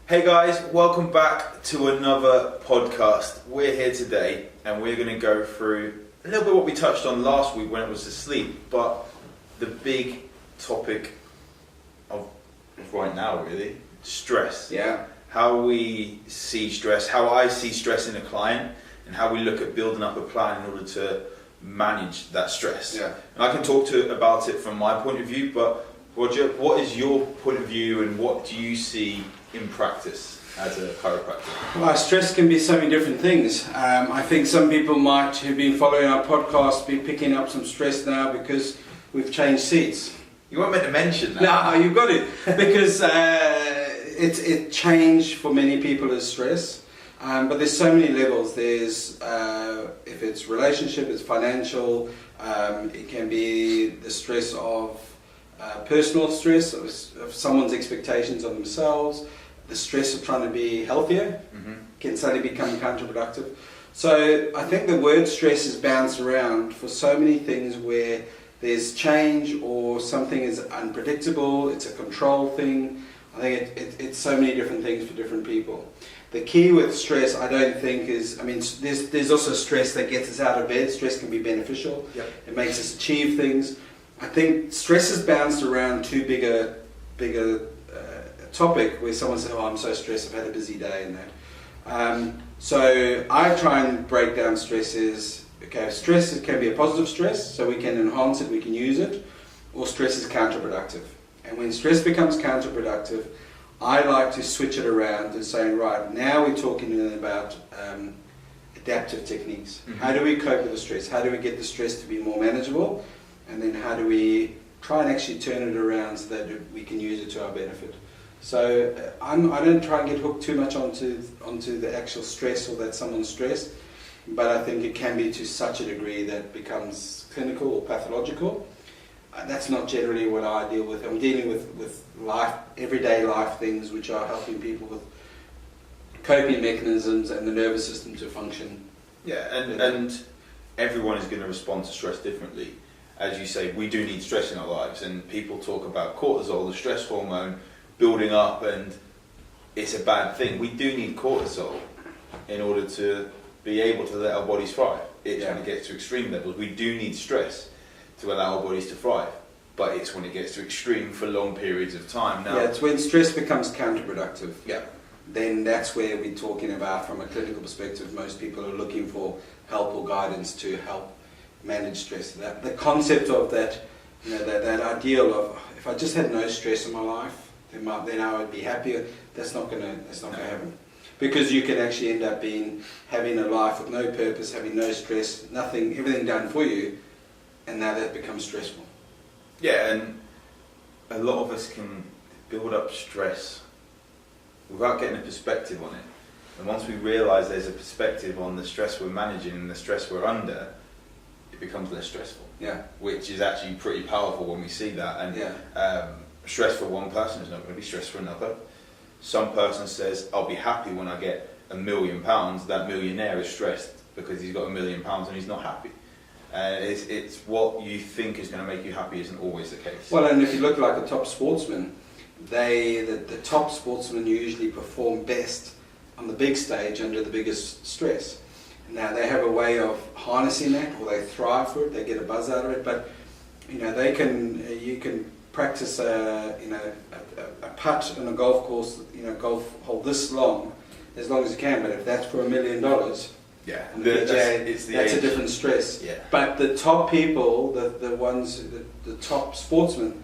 Hey guys, welcome back to another podcast. We're here today and we're going to go through a little bit what we touched on last week when it was asleep, but the big topic of right now really, stress. Yeah. How we see stress, how I see stress in a client, and how we look at building up a plan in order to manage that stress. Yeah. And I can talk about it from my point of view, but Roger, what is your point of view and what do you see in practice as a chiropractor? Well, stress can be so many different things. I think some people might, who've been following our podcast, be picking up some stress now because we've changed seats. You weren't meant to mention that. No, you've got it. Because it changed for many people as stress. But there's so many levels. There's, if it's relationship, it's financial. It can be the stress of personal stress, of someone's expectations on themselves. The stress of trying to be healthier can suddenly become counterproductive. So I think the word stress is bounced around for so many things where there's change or something is unpredictable, it's a control thing. I think it's so many different things for different people. The key with stress, I don't think is, there's also stress that gets us out of bed. Stress can be beneficial. Yep. It makes us achieve things. I think stress is bounced around too bigger topic where someone says, "Oh, I'm so stressed. I've had a busy day," and that. So I try and break down stress as okay. Stress it can be a positive stress, so we can enhance it, we can use it, or stress is counterproductive. And when stress becomes counterproductive, I like to switch it around and say, right now we're talking about adaptive techniques. How do we cope with the stress? How do we get the stress to be more manageable? And then how do we try and actually turn it around so that we can use it to our benefit? So I don't try and get hooked too much onto the actual stress or that someone's stressed, but I think it can be to such a degree that it becomes clinical or pathological. That's not generally what I deal with. I'm dealing with life, everyday life things which are helping people with coping mechanisms and the nervous system to function. Yeah, and everyone is going to respond to stress differently. As you say, we do need stress in our lives, and people talk about cortisol, the stress hormone, building up, and it's a bad thing. We do need cortisol in order to be able to let our bodies thrive. When it gets to extreme levels, we do need stress to allow our bodies to thrive. But it's when it gets to extreme for long periods of time. Now, it's when stress becomes counterproductive. Yeah. Then that's where we're talking about, from a clinical perspective, most people are looking for help or guidance to help manage stress. The concept of that, that ideal of if I just had no stress in my life, then I would be happier. That's not gonna happen, because you can actually end up having a life with no purpose, having no stress, nothing, everything done for you, and now that becomes stressful. Yeah, and a lot of us can build up stress without getting a perspective on it. And once we realise there's a perspective on the stress we're managing and the stress we're under, it becomes less stressful. Yeah. Which is actually pretty powerful when we see that. And stress for one person is not going to be stress for another. Some person says, I'll be happy when I get £1 million. That millionaire is stressed because he's got £1 million and he's not happy. It's what you think is going to make you happy isn't always the case. Well, and if you look like a top sportsman, the top sportsmen usually perform best on the big stage under the biggest stress. Now they have a way of harnessing that, or they thrive for it, they get a buzz out of it. But you can practice a putt on a golf course, golf hole this long, as long as you can. But if that's for $1 million, that's a different stress. Yeah. But the top people, the top sportsmen,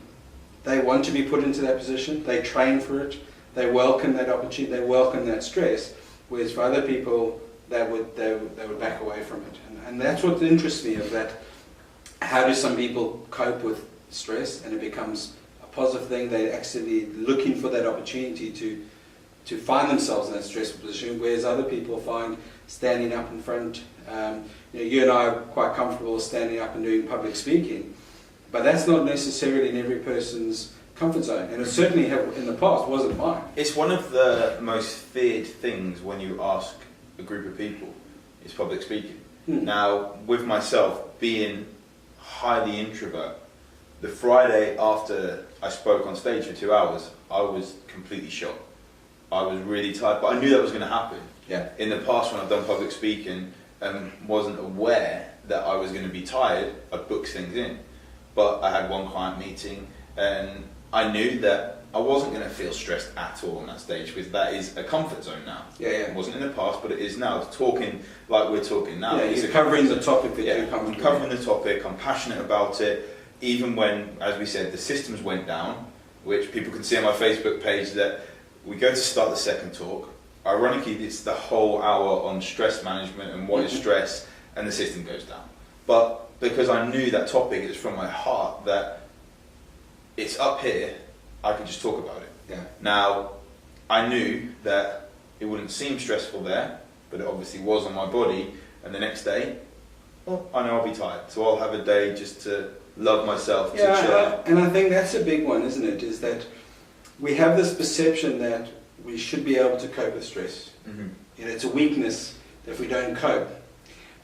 they want to be put into that position. They train for it. They welcome that opportunity. They welcome that stress. Whereas for other people, they would back away from it. And that's what interests me of that. How do some people cope with stress, and it becomes a positive thing? They're actually looking for that opportunity to find themselves in that stressful position, whereas other people find standing up in front. You and I are quite comfortable standing up and doing public speaking, but that's not necessarily in every person's comfort zone, and it certainly in the past wasn't mine. It's one of the most feared things when you ask a group of people, is public speaking. Now, with myself being highly introvert, the Friday after I spoke on stage for 2 hours, I was completely shocked. I was really tired, but I knew that was going to happen. Yeah. In the past, when I've done public speaking and wasn't aware that I was going to be tired, I booked things in. But I had one client meeting and I knew that I wasn't going to feel stressed at all on that stage, because that is a comfort zone now. Yeah, yeah. It wasn't in the past, but it is now. Talking like we're talking now. Yeah, you're covering the topic that you're comfortable with. I'm covering the topic, I'm passionate about it. Even when, as we said, the systems went down, which people can see on my Facebook page, that we go to start the second talk. Ironically, it's the whole hour on stress management and what is stress, and the system goes down. But because I knew that topic is from my heart, that it's up here, I could just talk about it. Yeah. Now, I knew that it wouldn't seem stressful there, but it obviously was on my body. And the next day, well, I know I'll be tired, so I'll have a day just to love myself, to chill. And I think that's a big one, isn't it? Is that we have this perception that we should be able to cope with stress. Mm-hmm. You know, it's a weakness if we don't cope.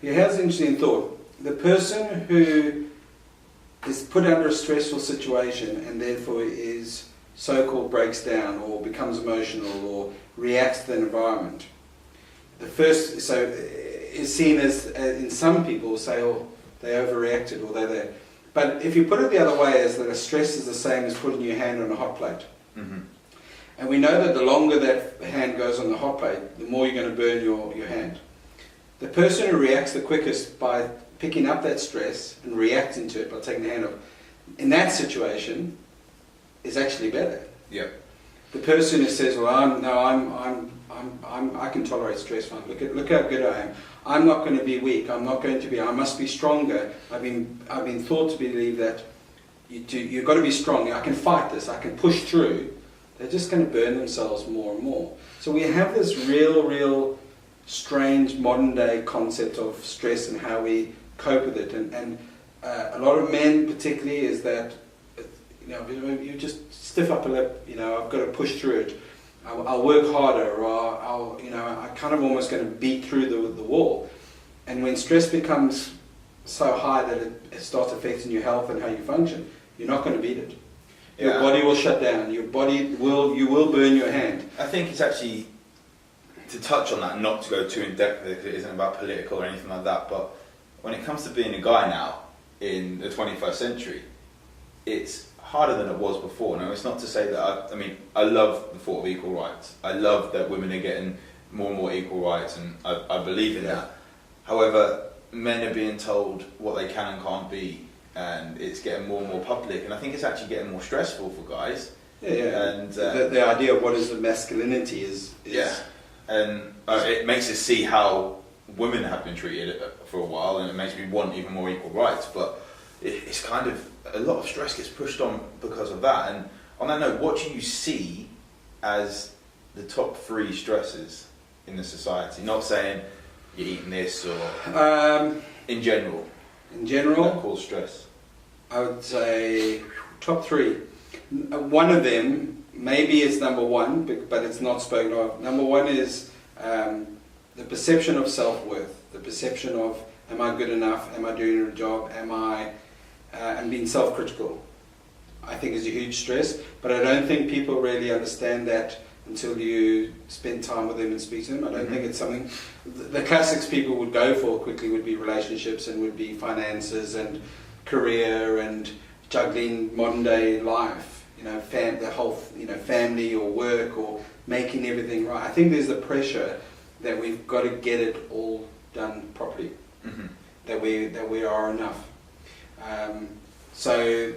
Here's an interesting thought. The person who is put under a stressful situation and therefore is so-called breaks down or becomes emotional or reacts to the environment, is seen as in some people say, oh, they overreacted or they. But if you put it the other way, is that a stress is the same as putting your hand on a hot plate. Mm-hmm. And we know that the longer that hand goes on the hot plate, the more you're going to burn your hand. The person who reacts the quickest by picking up that stress and reacting to it by taking the hand off, in that situation, is actually better. Yeah. The person who says, "Well, I can tolerate stress fine. Look how good I am. I'm not going to be weak. I must be stronger. I've been thought to believe that you've got to be strong. I can fight this. I can push through." They're just going to burn themselves more and more. So we have this real strange modern day concept of stress and how we cope with it. And a lot of men particularly is that, you just stiff upper lip, I've got to push through it. I'll work harder, or I kind of almost going to beat through the wall. And when stress becomes so high that it starts affecting your health and how you function, you're not going to beat it. Your body will shut down. You will burn your hand. I think it's actually, to touch on that, not to go too in depth with it, because it isn't about political or anything like that, but when it comes to being a guy now in the 21st century, it's harder than it was before. Now, it's not to say that I love the thought of equal rights. I love that women are getting more and more equal rights, and I believe in that. However, men are being told what they can and can't be, and it's getting more and more public, and I think it's actually getting more stressful for guys. Yeah. And the idea of what is the masculinity is and it makes us see how women have been treated for a while, and it makes me want even more equal rights. But it's kind of, a lot of stress gets pushed on because of that. And on that note, what do you see as the top 3 stresses in the society? Not saying you're eating this or in general. In general, that cause stress. I would say top 3. One of them maybe is number 1, but it's not spoken of. Number 1 is the perception of self-worth, the perception of, am I good enough? Am I doing a job? And being self-critical, I think is a huge stress. But I don't think people really understand that until you spend time with them and speak to them. I don't think it's something. The classics people would go for quickly would be relationships, and would be finances and career and juggling modern day life. The whole family or work or making everything right. I think there's the pressure that we've got to get it all done properly. Mm-hmm. That we are enough. So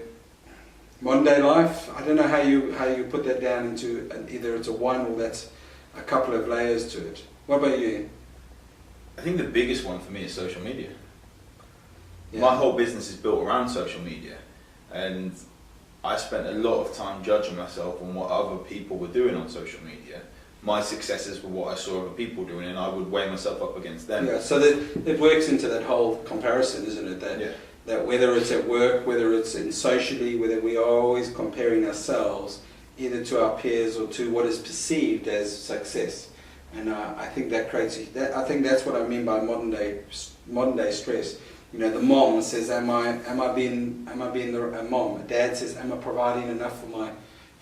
modern day life, I don't know how you put that down into either it's a one or that's a couple of layers to it. What about you? I think the biggest one for me is social media. Yeah. My whole business is built around social media, and I spent a lot of time judging myself on what other people were doing on social media. My successes were what I saw other people doing, and I would weigh myself up against them. Yeah, so that it works into that whole comparison, isn't it? That whether it's at work, whether it's in socially, whether we are always comparing ourselves either to our peers or to what is perceived as success, and I think that creates. I think that's what I mean by modern day stress. The mom says, "Am I being a mom?" A dad says, "Am I providing enough for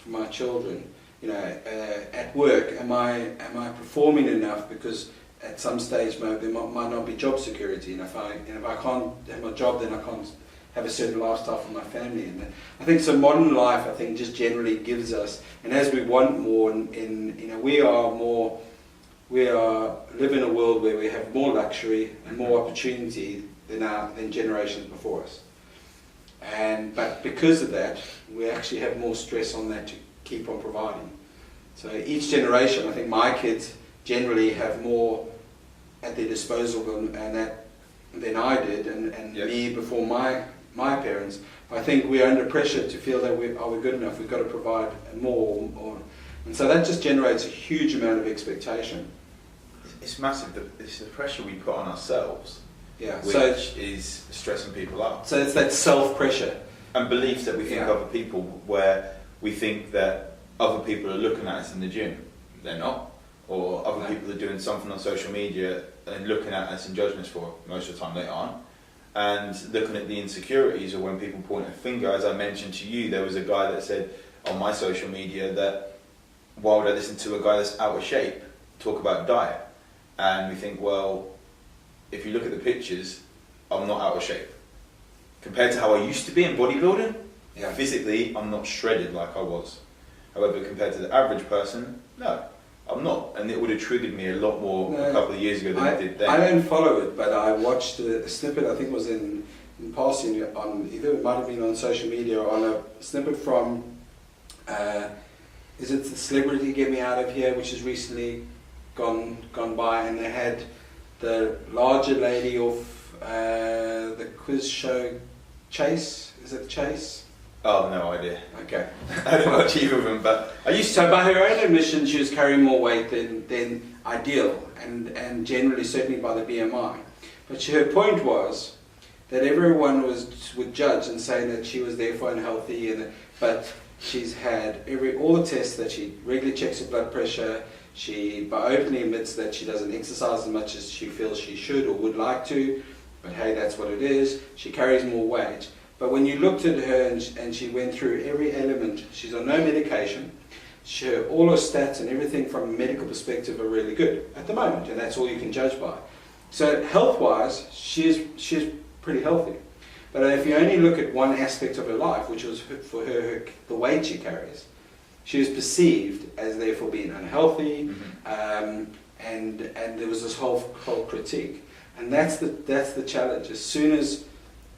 my children?" at work, am I performing enough? Because at some stage there might not be job security, and if I can't have my job, then I can't have a certain lifestyle for my family. And I think so. Modern life, I think, just generally gives us, and as we want more, we live in a world where we have more luxury and more opportunity than generations before us. But because of that, we actually have more stress on that to keep on providing. So each generation, I think my kids generally have more at their disposal than I did, and me before my parents. I think we're under pressure to feel that are we good enough? We've got to provide more, and so that just generates a huge amount of expectation. It's massive. It's the pressure we put on ourselves, which is stressing people out. So it's that self-pressure and beliefs that we think of other people, where we think that other people are looking at us in the gym. They're not. Or other people are doing something on social media and looking at us in judgments for it. Most of the time they aren't. And looking at the insecurities, or when people point a finger, as I mentioned to you, there was a guy that said on my social media that, why would I listen to a guy that's out of shape talk about diet? And we think, well, if you look at the pictures, I'm not out of shape. Compared to how I used to be in bodybuilding, physically I'm not shredded like I was. However, compared to the average person, no, I'm not. And it would have triggered me a lot more a couple of years ago than it did then. I don't follow it, but I watched a snippet, I think it was in passing, on either it might have been on social media or on a snippet from, is it the Celebrity Get Me Out of Here, which has recently gone by, and they had the larger lady off the quiz show Chase. Is it Chase? Oh, no idea. Okay. I don't watch either of them, but I used to. So by her own admission, she was carrying more weight than ideal, and generally, certainly by the BMI. But her point was that everyone would judge and say that she was therefore unhealthy, but she's had all the tests, that she regularly checks her blood pressure. She, by openly, admits that she doesn't exercise as much as she feels she should or would like to, but hey, that's what it is. She carries more weight. But when you looked at her and she went through every element, she's on no medication, all her stats and everything from a medical perspective are really good at the moment, and that's all you can judge by. So health-wise, she's pretty healthy. But if you only look at one aspect of her life, which was for her the weight she carries, she was perceived as therefore being unhealthy, and there was this whole critique, and that's the challenge. As soon as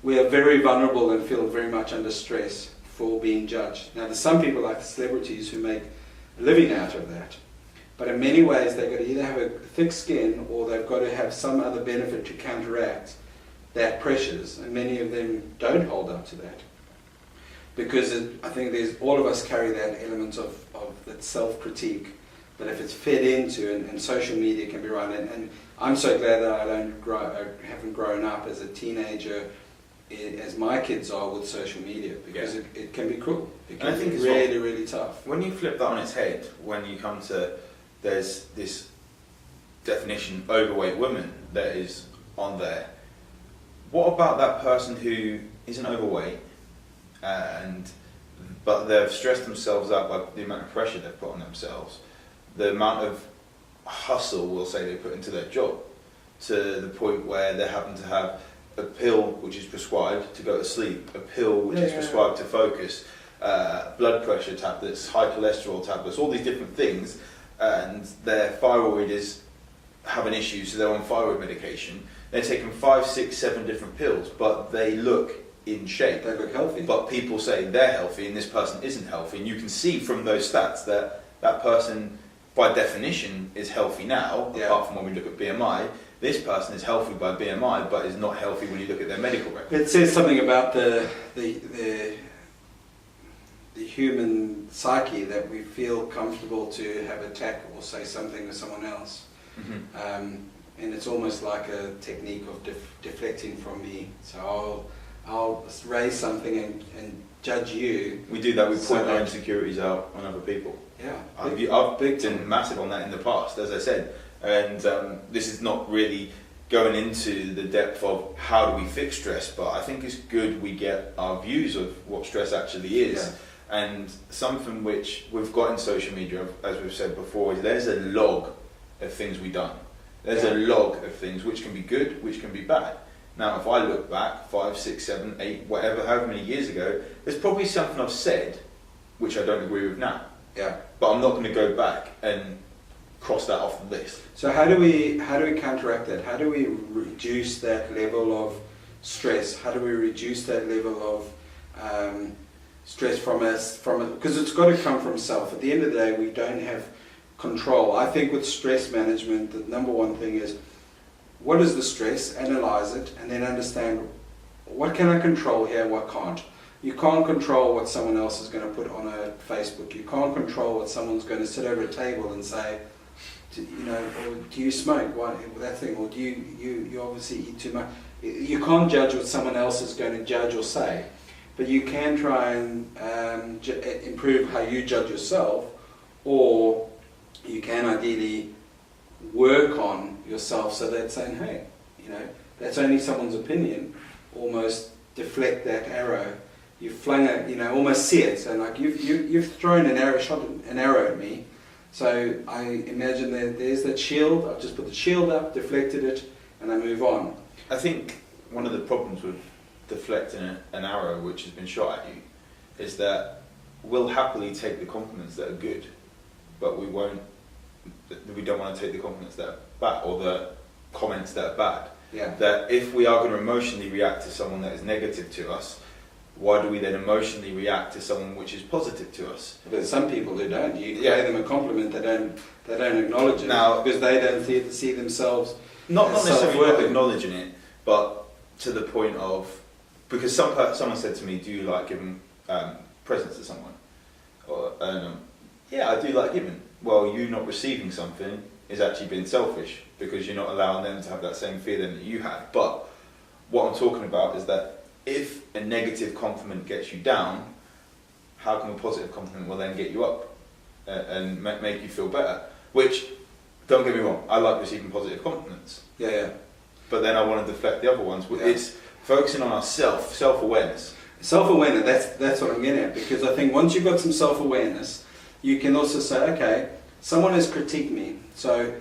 we are very vulnerable and feel very much under stress for being judged. Now, there's some people like the celebrities who make a living out of that, but in many ways they've got to either have a thick skin or they've got to have some other benefit to counteract that pressures, and many of them don't hold up to that. Because I think all of us carry that element of that self-critique, that if it's fed into, and social media can be right, and I'm so glad that I haven't grown up as a teenager as my kids are with social media, because it can be cruel. It can be really, really tough. When you flip that on its head, when you come to, there's this definition, overweight woman, that is on there. What about that person who isn't overweight, but they've stressed themselves out by the amount of pressure they've put on themselves, the amount of hustle, we'll say, they put into their job, to the point where they happen to have a pill which is prescribed to go to sleep, a pill which is prescribed to focus, blood pressure tablets, high cholesterol tablets, all these different things, and their thyroid is having issues, so they're on thyroid medication. They're taking 5, 6, 7 different pills, but they look in shape. They look healthy. But people say they're healthy and this person isn't healthy, and you can see from those stats that that person, by definition, is healthy now, apart from when we look at BMI. This person is healthy by BMI, but is not healthy when you look at their medical record. It says something about the human psyche, that we feel comfortable to have attack or say something to someone else. And it's almost like a technique of deflecting from me. So I'll raise something and judge you. We do that. We point our insecurities out on other people. Yeah, I've been massive on that in the past, as I said. And this is not really going into the depth of how do we fix stress, but I think it's good we get our views of what stress actually is. And something which we've got in social media, as we've said before, is there's a log of things we've done. There's a log of things which can be good, which can be bad. Now, if I look back 5, 6, 7, 8, whatever, however many years ago, there's probably something I've said which I don't agree with now. Yeah. But I'm not going to go back and cross that off the list. So how do we counteract that? How do we reduce that level of stress? How do we reduce that level of stress from us? Because it's got to come from self. At the end of the day, we don't have control. I think with stress management, the number one thing is, what is the stress? Analyze it, and then understand what can I control here, what can't. You can't control what someone else is going to put on a Facebook. You can't control what someone's going to sit over a table and say, or do you smoke? Why that thing? Or do you obviously eat too much? You can't judge what someone else is going to judge or say, but you can try and improve how you judge yourself, or you can ideally work on yourself so that saying, hey, that's only someone's opinion. Almost deflect that arrow. You flung it, almost see it. So like you've thrown shot an arrow at me. So I imagine that there's that shield. I've just put the shield up, deflected it, and I move on. I think one of the problems with deflecting an arrow which has been shot at you is that we'll happily take the compliments that are good, but we don't want to take the compliments that are bad, or the comments that are bad. Yeah. That if we are going to emotionally react to someone that is negative to us, why do we then emotionally react to someone which is positive to us? But some people who don't. You pay them a compliment, they don't acknowledge it. Now, because they don't see themselves. Not necessarily not acknowledging it, but to the point of, because someone said to me, "Do you like giving presents to someone?" Or yeah, I do like giving. Well, you not receiving something is actually being selfish, because you're not allowing them to have that same feeling that you had. But what I'm talking about is that if a negative compliment gets you down, how come a positive compliment will then get you up and make you feel better? Which, don't get me wrong, I like receiving positive compliments. Yeah. But then I want to deflect the other ones. Yeah. It's focusing on our self-awareness. Self-awareness, that's what I'm getting at, because I think once you've got some self-awareness, you can also say, okay, someone has critiqued me. So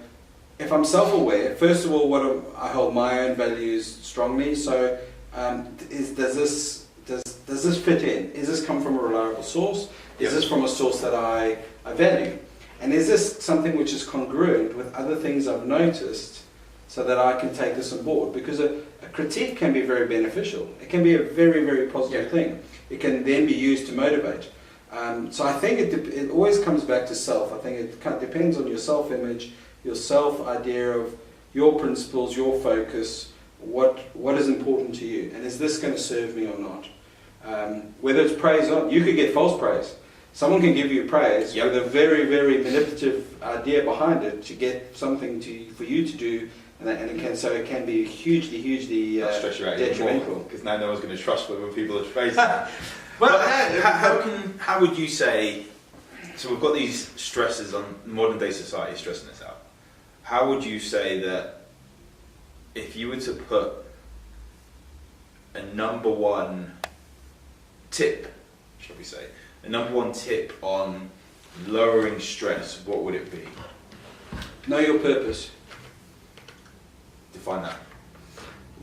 if I'm self-aware, first of all, I hold my own values strongly. So does this fit in? Is this come from a reliable source? Is this from a source that I value? And is this something which is congruent with other things I've noticed, so that I can take this on board? Because a critique can be very beneficial. It can be a very, very positive thing. It can then be used to motivate. So I think it always comes back to self. I think it kind of depends on your self-image, your self-idea of your principles, your focus, what is important to you, and is this going to serve me or not? Whether it's praise or not, you could get false praise. Someone can give you praise with a very, very manipulative idea behind it to get something for you to do, and it can be hugely detrimental. Because now no one's going to trust when people are praising. Well, how would you say? So we've got these stresses on modern day society stressing us out. How would you say that if you were to put a number one tip, shall we say, a number one tip on lowering stress, what would it be? Know your purpose. Define that.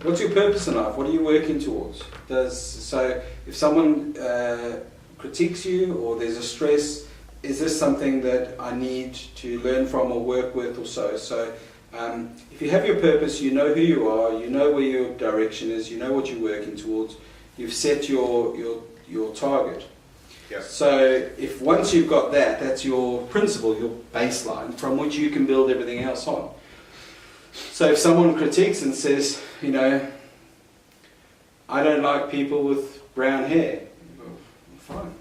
What's your purpose in life? What are you working towards? So if someone critiques you, or there's a stress, is this something that I need to learn from or work with or so? So if you have your purpose, you know who you are, you know where your direction is, you know what you're working towards, you've set your target. Yeah. So if once you've got that, that's your principle, your baseline from which you can build everything else on. So if someone critiques and says, I don't like people with brown hair, well, fine.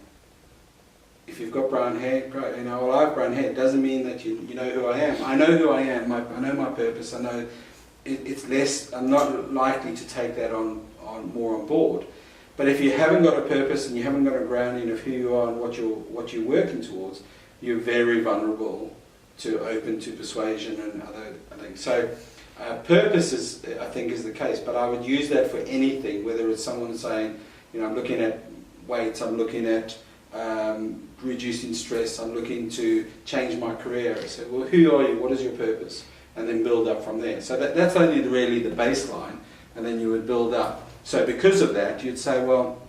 If you've got brown hair, great. Well, I have brown hair. It doesn't mean that you know who I am. I know who I am. I know my purpose. I know it's less. I'm not likely to take that on more on board. But if you haven't got a purpose and you haven't got a grounding of who you are and what you're working towards, you're very vulnerable to open to persuasion and other things. So purpose is, I think, is the case. But I would use that for anything, whether it's someone saying, I'm looking at weights, I'm looking at reducing stress, I'm looking to change my career. I say, well, who are you? What is your purpose? And then build up from there. So that's only really the baseline, and then you would build up. So because of that, you'd say, well,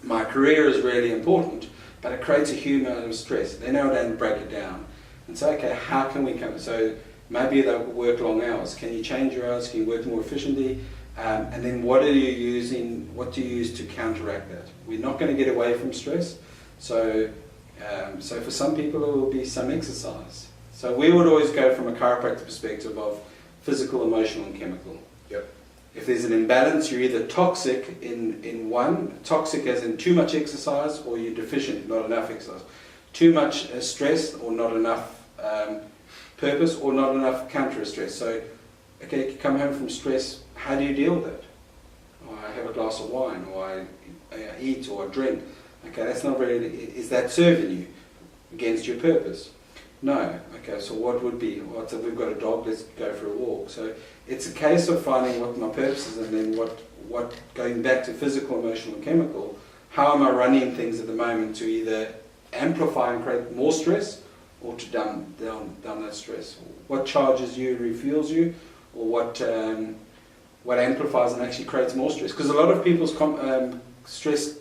my career is really important, but it creates a huge amount of stress. Then I would then break it down and say, okay, how can we come? So maybe they'll work long hours. Can you change your hours? Can you work more efficiently? And then what do you use to counteract that? We're not going to get away from stress. So for some people it will be some exercise. So we would always go from a chiropractor perspective of physical, emotional and chemical. Yep. If there's an imbalance, you're either toxic in one, toxic as in too much exercise, or you're deficient, not enough exercise. Too much stress or not enough purpose, or not enough counter stress. So, okay, you come home from stress, how do you deal with it? Or I have a glass of wine, or I eat, or I drink. Okay, that's not really, is that serving you against your purpose? No. Okay, so what would be, well, so we've got a dog, let's go for a walk. So it's a case of finding what my purpose is, and then what going back to physical, emotional and chemical, how am I running things at the moment to either amplify and create more stress, or to dumb down that stress? What charges you and refuels you, or what amplifies and actually creates more stress? Because a lot of people's stress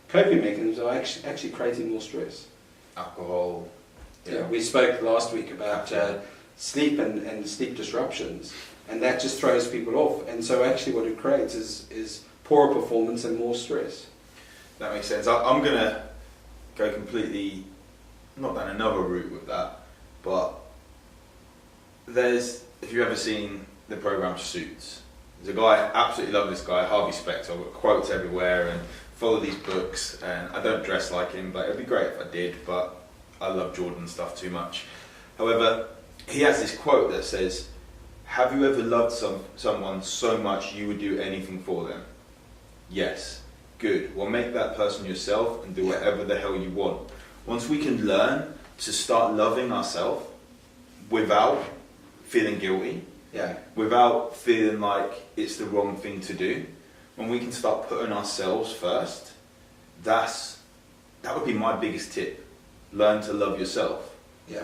coping mechanisms are actually creating more stress. Alcohol. Yeah, we spoke last week about sleep and sleep disruptions, and that just throws people off. And so actually what it creates is poorer performance and more stress. That makes sense. I'm going to go completely, not down another route with that, but if you've ever seen the program Suits, there's a guy, absolutely love this guy, Harvey Specter. I've got quotes everywhere and follow these books, and I don't dress like him, but it'd be great if I did, but I love Jordan stuff too much. However, he has this quote that says, have you ever loved someone so much you would do anything for them? Yes. Good. Well, make that person yourself and do whatever the hell you want. Once we can learn to start loving ourselves without feeling guilty, without feeling like it's the wrong thing to do, when we can start putting ourselves first, that would be my biggest tip. Learn to love yourself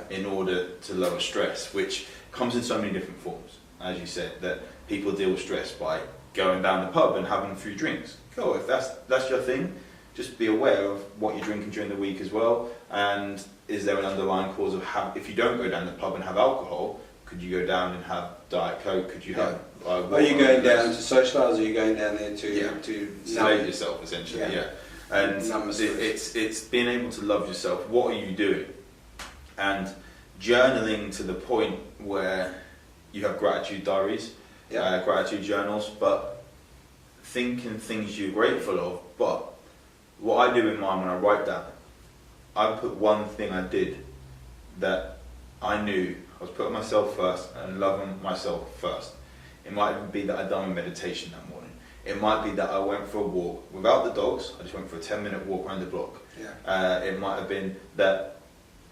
in order to lower stress, which comes in so many different forms. As you said, that people deal with stress by going down the pub and having a few drinks. Cool, if that's your thing, just be aware of what you're drinking during the week as well, and is there an underlying cause of if you don't go down the pub and have alcohol, could you go down and have Diet Coke? Could you have are you going down to socialise, or are you going down there to sedate yourself, essentially? And it's being able to love yourself. What are you doing? And journaling to the point where you have gratitude diaries, gratitude journals, but thinking things you're grateful of. But what I do in mine when I write down, I put one thing I did that I knew I was putting myself first and loving myself first. It might even be that I'd done a meditation that morning. It might be that I went for a walk without the dogs. I just went for a 10-minute walk around the block. It might have been that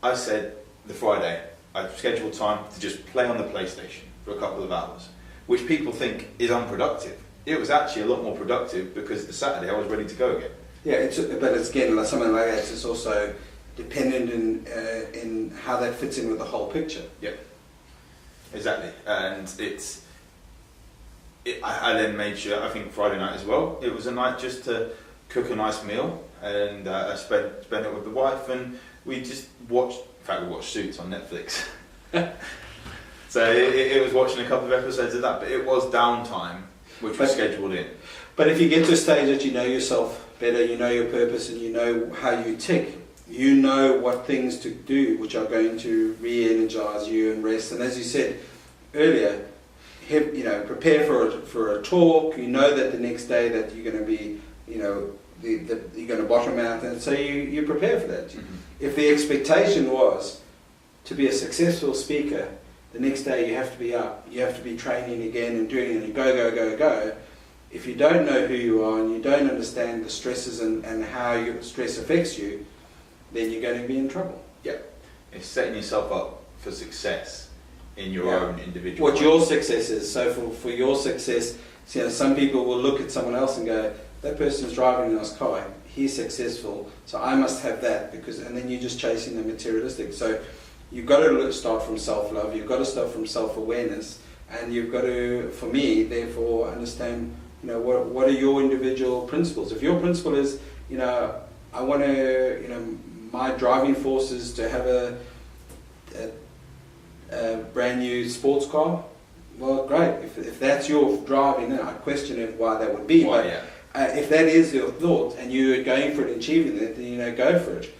I said the Friday, I scheduled time to just play on the PlayStation for a couple of hours, which people think is unproductive. It was actually a lot more productive because the Saturday I was ready to go again. But it's again, like something like that, it's also dependent in how that fits in with the whole picture. Yeah, exactly. And I then made sure, I think Friday night as well, it was a night just to cook a nice meal, and I spent it with the wife, and we just watched Suits on Netflix. So it was watching a couple of episodes of that, but it was downtime, which was scheduled in. But if you get to a stage that you know yourself better, you know your purpose, and you know how you tick, you know what things to do which are going to re-energize you and rest. And as you said earlier, prepare for a talk. You know that the next day that you're going to be, you're going to bottom out, and so you prepare for that. Mm-hmm. If the expectation was to be a successful speaker, the next day you have to be up, you have to be training again and doing it and go. If you don't know who you are and you don't understand the stresses and how your stress affects you, then you're going to be in trouble. Yeah, it's setting yourself up for success in your own individual what your success is. So for your success, some people will look at someone else and go, that person's driving a nice car, he's successful, so I must have that, and then you're just chasing the materialistic. So you've got to start from self-love, you've got to start from self-awareness, and you've got to, for me, therefore, understand, what are your individual principles. If your principle is, I want to, my driving force is to have a brand new sports car, well, great. If that's your driving, then I question why that would be. Well, but if that is your thought and you're going for it and achieving it, then go for it.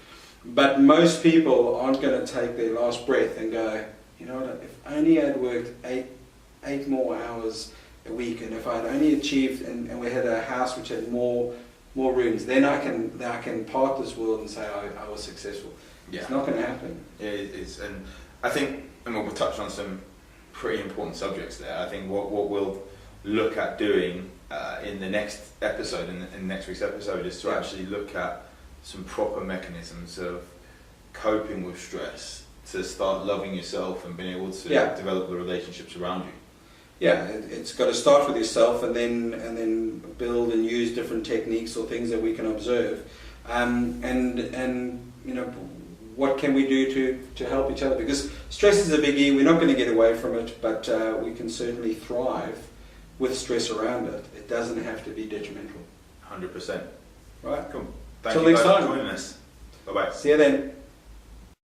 But most people aren't going to take their last breath and go, if only I'd worked eight more hours a week, and if I'd only achieved, and we had a house which had more rooms, then I can part this world and say I was successful. Yeah. It's not going to happen. Yeah, it is, and I think, we'll touch on some pretty important subjects there. I think what we'll look at doing in the next episode, in next week's episode, is to actually look at some proper mechanisms of coping with stress, to start loving yourself and being able to develop the relationships around you. Yeah, it's got to start with yourself, and then build and use different techniques or things that we can observe, and what can we do to help each other? Because stress is a biggie. We're not going to get away from it, but we can certainly thrive with stress around it. It doesn't have to be detrimental. 100%. Right. Cool. Till next time. For joining us. Bye bye. See you then.